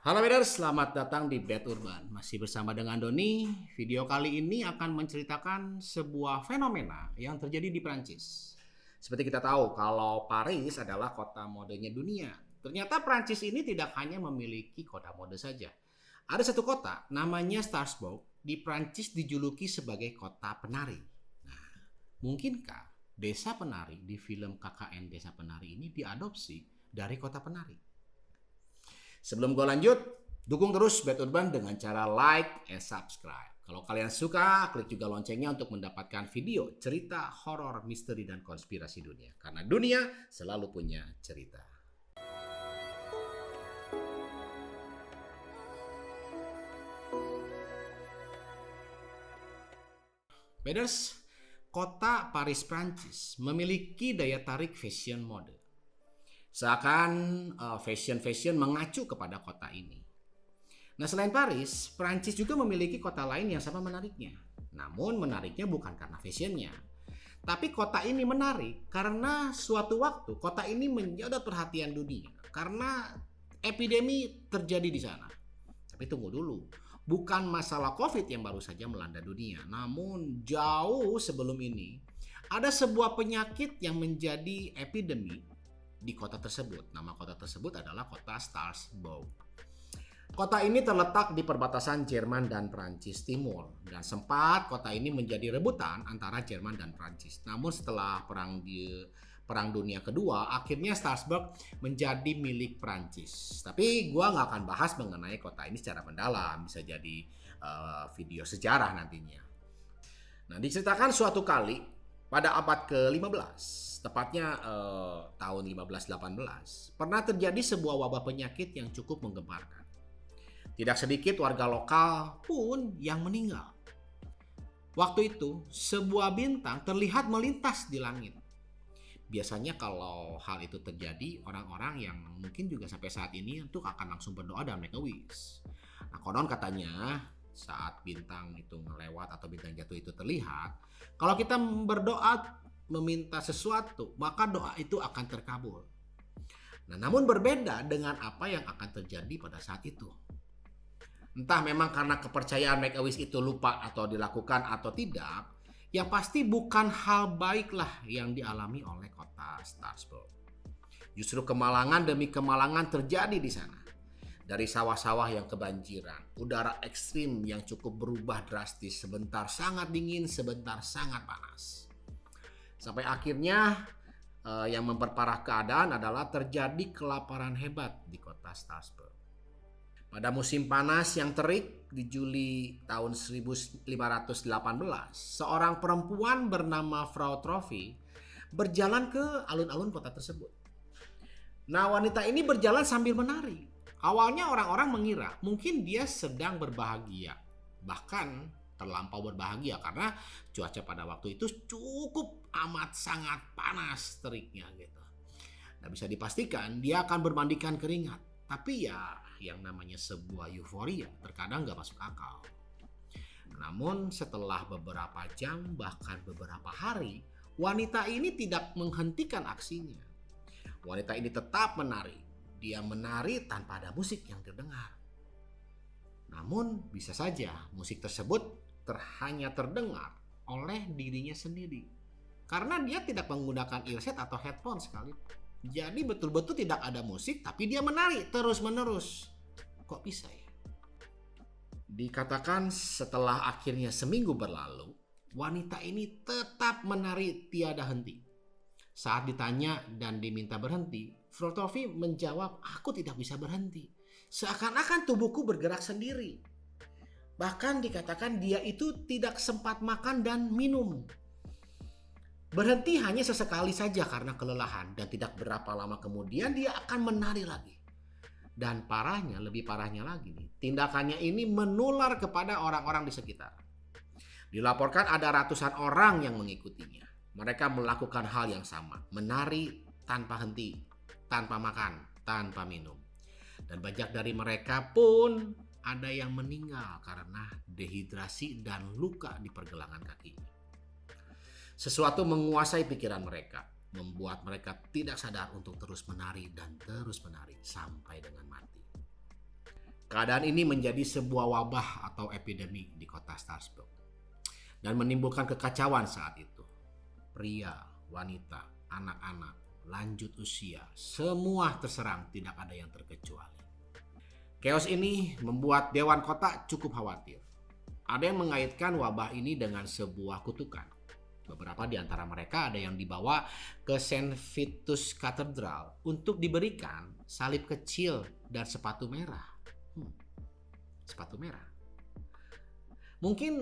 Halo Beders, selamat datang di Bed Urban. Masih bersama dengan Doni. Video kali ini akan menceritakan sebuah fenomena yang terjadi di Prancis. Seperti kita tahu, kalau Paris adalah kota modenya dunia. Ternyata Prancis ini tidak hanya memiliki kota mode saja. Ada satu kota, namanya Strasbourg, di Prancis dijuluki sebagai kota penari. Nah, mungkinkah Desa Penari di film KKN Desa Penari ini diadopsi dari kota penari? Sebelum gue lanjut, dukung terus Bed Urban dengan cara like and subscribe. Kalau kalian suka, klik juga loncengnya untuk mendapatkan video cerita horor, misteri, dan konspirasi dunia. Karena dunia selalu punya cerita. Beders, kota Paris, Prancis memiliki daya tarik fashion mode. Seakan fashion mengacu kepada kota ini. Nah, selain Paris, Prancis juga memiliki kota lain yang sama menariknya. Namun menariknya bukan karena fashionnya. Tapi kota ini menarik karena suatu waktu kota ini menjadi perhatian dunia. Karena epidemi terjadi di sana. Tapi tunggu dulu. Bukan masalah COVID yang baru saja melanda dunia. Namun jauh sebelum ini, ada sebuah penyakit yang menjadi epidemi di kota tersebut. Nama kota tersebut adalah kota Strasbourg. Kota ini terletak di perbatasan Jerman dan Prancis Timur, dan sempat kota ini menjadi rebutan antara Jerman dan Prancis. Namun setelah Perang Dunia Kedua, akhirnya Strasbourg menjadi milik Prancis. Tapi gue nggak akan bahas mengenai kota ini secara mendalam, bisa jadi video sejarah nantinya. Nah, diceritakan suatu kali pada abad ke-15, tepatnya tahun 1518, pernah terjadi sebuah wabah penyakit yang cukup menggemparkan. Tidak sedikit warga lokal pun yang meninggal. Waktu itu, sebuah bintang terlihat melintas di langit. Biasanya kalau hal itu terjadi, orang-orang yang mungkin juga sampai saat ini untuk akan langsung berdoa dan make a wish. Nah, konon katanya saat bintang itu melewat atau bintang jatuh itu terlihat, kalau kita berdoa meminta sesuatu, maka doa itu akan terkabul. Nah, namun berbeda dengan apa yang akan terjadi pada saat itu. Entah memang karena kepercayaan make a wish itu lupa atau dilakukan atau tidak, yang pasti bukan hal baiklah yang dialami oleh kota Strasbourg. Justru kemalangan demi kemalangan terjadi di sana. Dari sawah-sawah yang kebanjiran, udara ekstrim yang cukup berubah drastis, sebentar sangat dingin, sebentar sangat panas. Sampai akhirnya yang memperparah keadaan adalah terjadi kelaparan hebat di kota Strasbourg. Pada musim panas yang terik di Juli tahun 1518, seorang perempuan bernama Frau Trophy berjalan ke alun-alun kota tersebut. Nah, wanita ini berjalan sambil menari. Awalnya orang-orang mengira mungkin dia sedang berbahagia, bahkan terlampau berbahagia karena cuaca pada waktu itu cukup amat sangat panas teriknya gitu. Nah, bisa dipastikan dia akan bermandikan keringat. Tapi ya yang namanya sebuah euforia terkadang gak masuk akal. Namun setelah beberapa jam bahkan beberapa hari, wanita ini tidak menghentikan aksinya. Wanita ini tetap menari. Dia menari tanpa ada musik yang terdengar. Namun bisa saja musik tersebut hanya terdengar oleh dirinya sendiri. Karena dia tidak menggunakan earset atau headphone sekalipun. Jadi betul-betul tidak ada musik tapi dia menari terus-menerus. Kok bisa ya? Dikatakan setelah akhirnya seminggu berlalu, wanita ini tetap menari tiada henti. Saat ditanya dan diminta berhenti, Frau Trophy menjawab, "Aku tidak bisa berhenti. Seakan-akan tubuhku bergerak sendiri." Bahkan dikatakan dia itu tidak sempat makan dan minum. Berhenti hanya sesekali saja karena kelelahan dan tidak berapa lama kemudian dia akan menari lagi. Dan parahnya, lebih parahnya lagi nih, tindakannya ini menular kepada orang-orang di sekitar. Dilaporkan ada ratusan orang yang mengikutinya. Mereka melakukan hal yang sama, menari tanpa henti, tanpa makan, tanpa minum. Dan banyak dari mereka pun ada yang meninggal karena dehidrasi dan luka di pergelangan kakinya. Sesuatu menguasai pikiran mereka, membuat mereka tidak sadar untuk terus menari dan terus menari sampai dengan mati. Keadaan ini menjadi sebuah wabah atau epidemi di kota Strasbourg dan menimbulkan kekacauan saat itu. Pria, wanita, anak-anak, lanjut usia, semua terserang, tidak ada yang terkecuali. Chaos ini membuat Dewan Kota cukup khawatir. Ada yang mengaitkan wabah ini dengan sebuah kutukan. Beberapa di antara mereka ada yang dibawa ke Saint Vitus Cathedral untuk diberikan salib kecil dan sepatu merah. Sepatu merah. Mungkin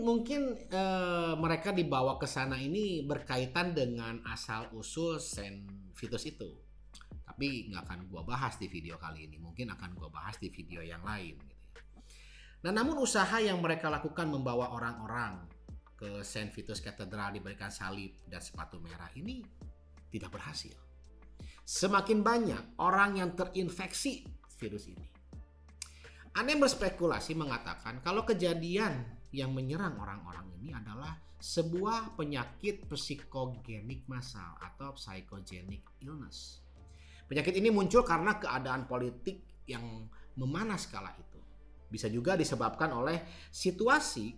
mereka dibawa ke sana ini berkaitan dengan asal-usul Saint Vitus itu. Tapi nggak akan gua bahas di video kali ini. Mungkin akan gua bahas di video yang lain. Gitu. Nah, namun usaha yang mereka lakukan membawa orang-orang ke Saint Vitus Cathedral diberikan salib dan sepatu merah ini tidak berhasil. Semakin banyak orang yang terinfeksi virus ini. Ada yang berspekulasi mengatakan kalau kejadian yang menyerang orang-orang ini adalah sebuah penyakit psikogenik massal atau psychogenic illness. Penyakit ini muncul karena keadaan politik yang memanas kala itu. Bisa juga disebabkan oleh situasi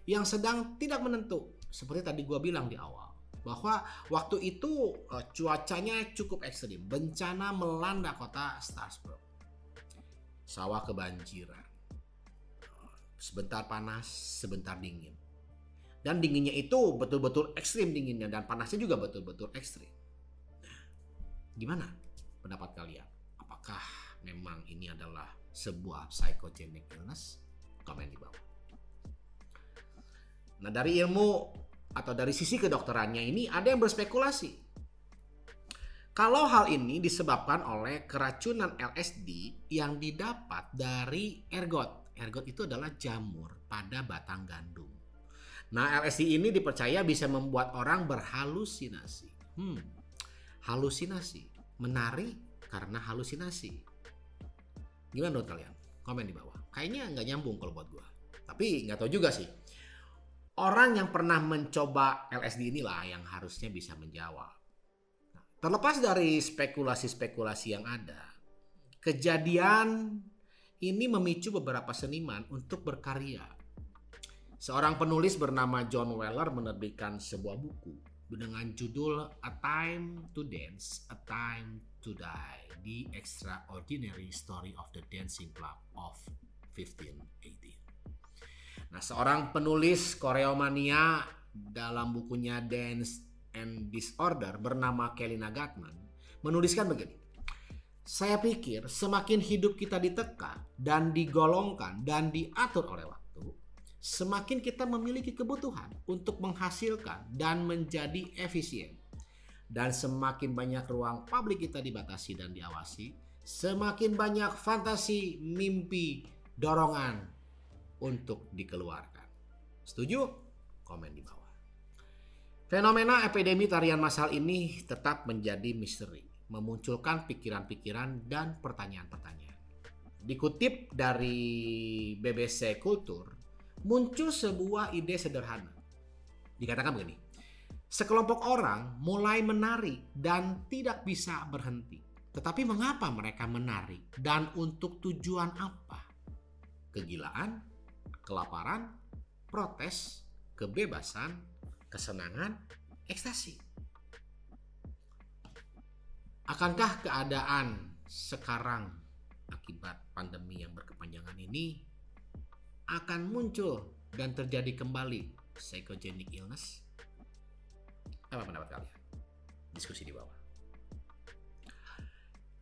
yang sedang tidak menentu. Seperti tadi gue bilang di awal. Bahwa waktu itu cuacanya cukup ekstrim. Bencana melanda kota Strasbourg. Sawah kebanjiran. Sebentar panas, sebentar dingin. Dan dinginnya itu betul-betul ekstrim dinginnya. Dan panasnya juga betul-betul ekstrim. Gimana pendapat kalian? Apakah memang ini adalah sebuah psychogenic illness? Komen di bawah. Nah, dari ilmu atau dari sisi kedokterannya ini ada yang berspekulasi. Kalau hal ini disebabkan oleh keracunan LSD yang didapat dari ergot. Ergot itu adalah jamur pada batang gandum. Nah, LSD ini dipercaya bisa membuat orang berhalusinasi. Halusinasi. Menari karena halusinasi. Gimana menurut kalian? Komen di bawah. Kayaknya nggak nyambung kalau buat gue. Tapi nggak tahu juga sih. Orang yang pernah mencoba LSD inilah yang harusnya bisa menjawab. Terlepas dari spekulasi-spekulasi yang ada, kejadian ini memicu beberapa seniman untuk berkarya. Seorang penulis bernama John Weller menerbitkan sebuah buku dengan judul A Time to Dance, A Time to Die, The Extraordinary Story of the Dancing Club of 1518. Nah, seorang penulis koreomania dalam bukunya Dance and Disorder bernama Kelina Gatman menuliskan begini. Saya pikir semakin hidup kita ditekan dan digolongkan dan diatur oleh waktu, semakin kita memiliki kebutuhan untuk menghasilkan dan menjadi efisien. Dan semakin banyak ruang publik kita dibatasi dan diawasi, semakin banyak fantasi, mimpi, dorongan untuk dikeluarkan. Setuju? Komen di bawah. Fenomena epidemi tarian massal ini tetap menjadi misteri, memunculkan pikiran-pikiran dan pertanyaan-pertanyaan. Dikutip dari BBC Kultur, muncul sebuah ide sederhana. Dikatakan begini, sekelompok orang mulai menari dan tidak bisa berhenti. Tetapi mengapa mereka menari dan untuk tujuan apa? Kegilaan, kelaparan, protes, kebebasan, kesenangan, ekstasi. Akankah keadaan sekarang akibat pandemi yang berkepanjangan ini akan muncul dan terjadi kembali psychogenic illness? Apa pendapat kalian? Diskusi di bawah.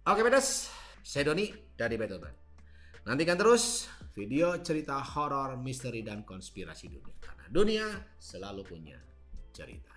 Oke, pedas. Saya Doni dari Battleman. Nantikan terus video cerita horor, misteri, dan konspirasi dunia. Karena dunia selalu punya cerita.